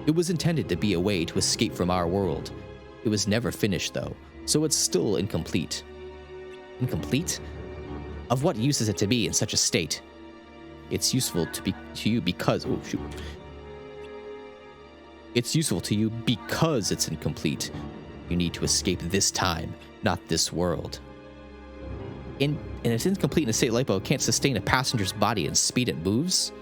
Speaker 1: It was intended to be a way to escape from our world. It was never finished, though, so it's still incomplete. Incomplete? Of what use is it to be in such a state? It's useful to you because... Oh, shoot. It's useful to you because it's incomplete. You need to escape this time, not this world. And it's incomplete in a state lifeboat can't sustain a passenger's body and speed it moves.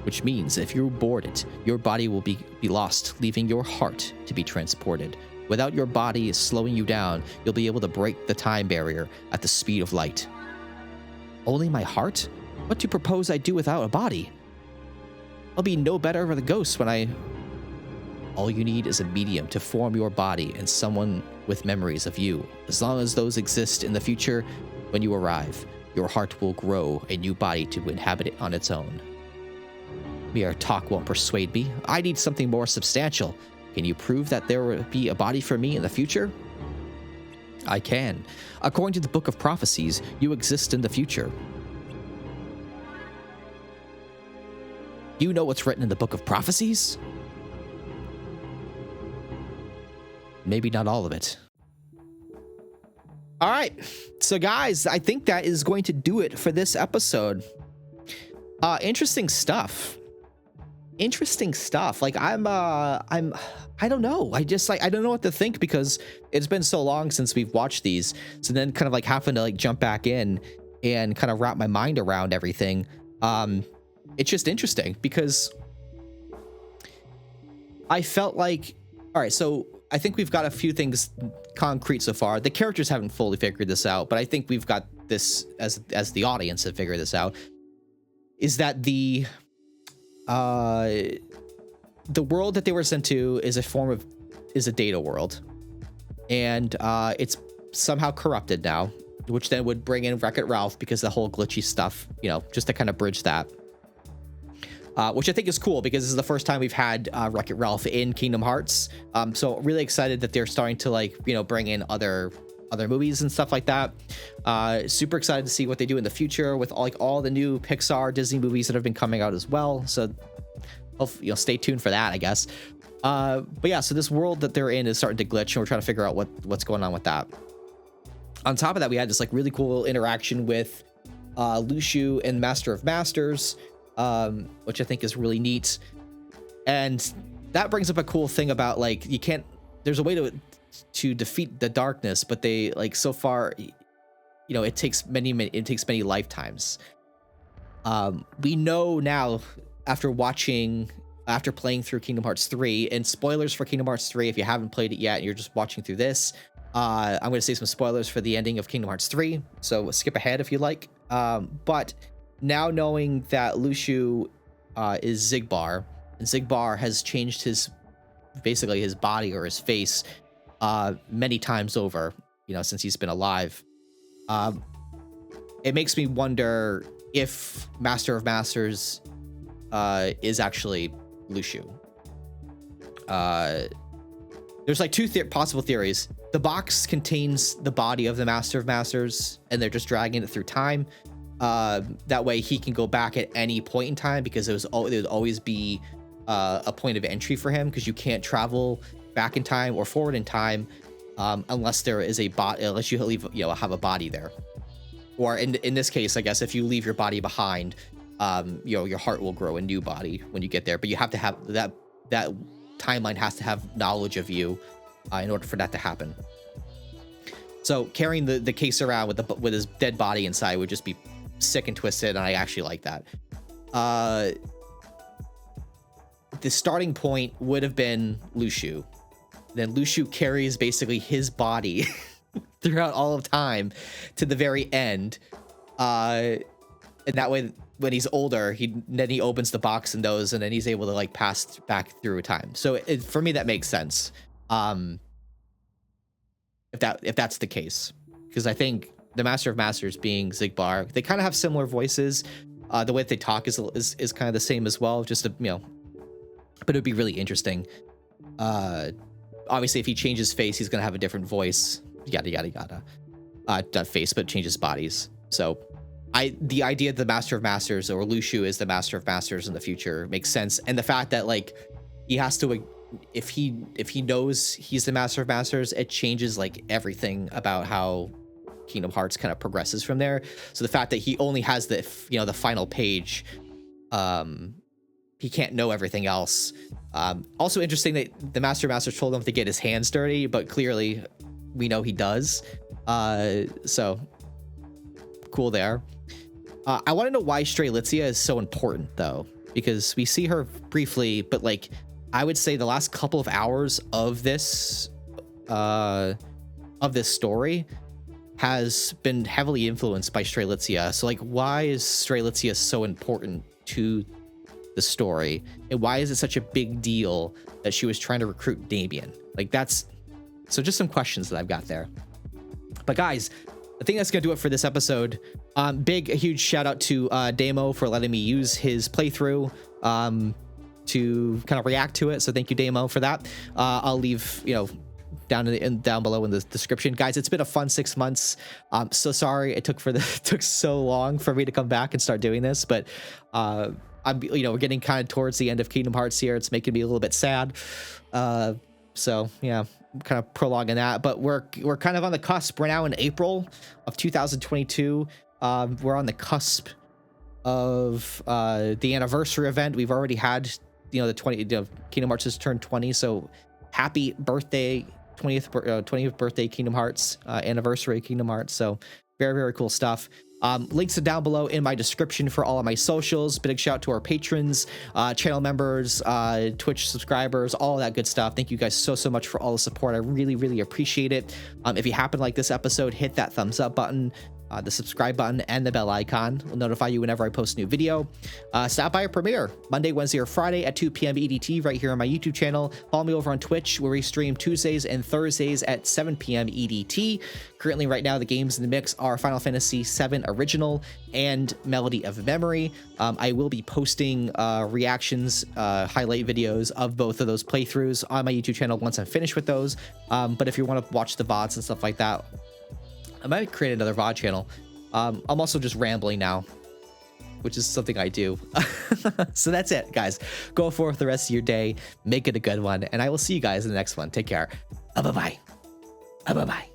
Speaker 1: Which means if you board it, your body will be lost, leaving your heart to be transported. Without your body slowing you down, you'll be able to break the time barrier at the speed of light. Only my heart? What do you propose I do without a body? I'll be no better of a ghost when I... All you need is a medium to form your body and someone with memories of you. As long as those exist in the future, when you arrive, your heart will grow a new body to inhabit it on its own. Mere talk won't persuade me. I need something more substantial. Can you prove that there will be a body for me in the future? I can. According to the Book of Prophecies, you exist in the future. You know what's written in the Book of Prophecies? Maybe not all of it. All right. So guys, I think that is going to do it for this episode. Interesting stuff. Interesting stuff. Like I don't know. I don't know what to think because it's been so long since we've watched these. So then kind of like having to like jump back in and kind of wrap my mind around everything. It's just interesting because I felt like, all right, so I think we've got a few things concrete so far. The characters haven't fully figured this out, but I think we've got this as the audience have figured this out. Is that the world that they were sent to is a data world, and it's somehow corrupted now, which then would bring in Wreck-It Ralph because the whole glitchy stuff, you know, just to kind of bridge that. Which I think is cool because this is the first time we've had Wreck-It Ralph in Kingdom Hearts. So really excited that they're starting to like, you know, bring in other movies and stuff like that. Super excited to see what they do in the future with all the new Pixar, Disney movies that have been coming out as well. So, stay tuned for that, I guess. But yeah, so this world that they're in is starting to glitch, and we're trying to figure out what's going on with that. On top of that, we had this like really cool interaction with Luxu and Master of Masters. Which I think is really neat. And that brings up a cool thing about like, there's a way to defeat the darkness, but they like so far, you know, it takes many lifetimes. We know now after playing through Kingdom Hearts 3, and spoilers for Kingdom Hearts 3, if you haven't played it yet and you're just watching through this, I'm going to say some spoilers for the ending of Kingdom Hearts 3. So skip ahead if you like. But now knowing that Luxu is Xigbar, and Xigbar has changed his basically his body or his face many times over, you know, since he's been alive. It makes me wonder if Master of Masters is actually Luxu. There's like two possible theories. The box contains the body of the Master of Masters, and they're just dragging it through time. That way he can go back at any point in time, because there would always be a point of entry for him, because you can't travel back in time or forward in time unless there is a bot, unless you leave, you know, have a body there. Or in this case, I guess if you leave your body behind, you know, your heart will grow a new body when you get there. But you have to have that timeline has to have knowledge of you in order for that to happen. So carrying the case around with his dead body inside would just be sick and twisted, and I actually like that. The starting point would have been Luxu. Then Luxu carries basically his body throughout all of time to the very end. And that way, when he's older, then he opens the box and those, and then he's able to like pass back through time. So for me, that makes sense. If that's the case, because I think the Master of Masters being Xigbar, they kind of have similar voices. The way that they talk is kind of the same as well. Just to, you know, but it'd be really interesting. Obviously, if he changes face, he's gonna have a different voice. Yada yada yada. Not face, but changes bodies. So, the idea that the Master of Masters or Luxu is the Master of Masters in the future makes sense, and the fact that like he has to, if he knows he's the Master of Masters, it changes like everything about how Kingdom Hearts kind of progresses from there. So the fact that he only has the, you know, the final page, he can't know everything else. Also interesting that the Master of Masters told him to get his hands dirty, but clearly we know he does. So cool there. I want to know why Strelitzia is so important though, because we see her briefly, but like I would say the last couple of hours of this story has been heavily influenced by Strelitzia. So like, why is Strelitzia so important to the story, and why is it such a big deal that she was trying to recruit Damien? Like that's, so just some questions that I've got there. But guys, I think that's gonna do it for this episode. A huge shout out to Damo for letting me use his playthrough to kind of react to it. So thank you, Damo, for that. I'll leave, you know, down below in the description. Guys, it's been a fun 6 months. I'm so sorry it took so long for me to come back and start doing this, but we're getting kind of towards the end of Kingdom Hearts here. It's making me a little bit sad. So yeah, I'm kind of prolonging that, but we're kind of on the cusp. We're now in April of 2022. We're on the cusp of the anniversary event. We've already had, you know, Kingdom Hearts has turned 20. So happy birthday, 20th birthday Kingdom Hearts, anniversary Kingdom Hearts. So very, very cool stuff. Links are down below in my description for all of my socials. Big shout out to our patrons, channel members, Twitch subscribers, all that good stuff. Thank you guys so much for all the support. I really, really appreciate it. If you happen to like this episode, hit that thumbs up button, the subscribe button, and the bell icon will notify you whenever I post a new video. Stop by a premiere Monday, Wednesday, or Friday at 2 p.m. EDT right here on my YouTube channel. Follow me over on Twitch, where we stream Tuesdays and Thursdays at 7 p.m. EDT. Currently, right now, the games in the mix are Final Fantasy VII Original and Melody of Memory. I will be posting reactions, highlight videos of both of those playthroughs on my YouTube channel once I'm finished with those. But if you want to watch the VODs and stuff like that, I might create another VOD channel. I'm also just rambling now, which is something I do. So that's it, guys. Go forth the rest of your day. Make it a good one. And I will see you guys in the next one. Take care. Bye-bye. Bye-bye.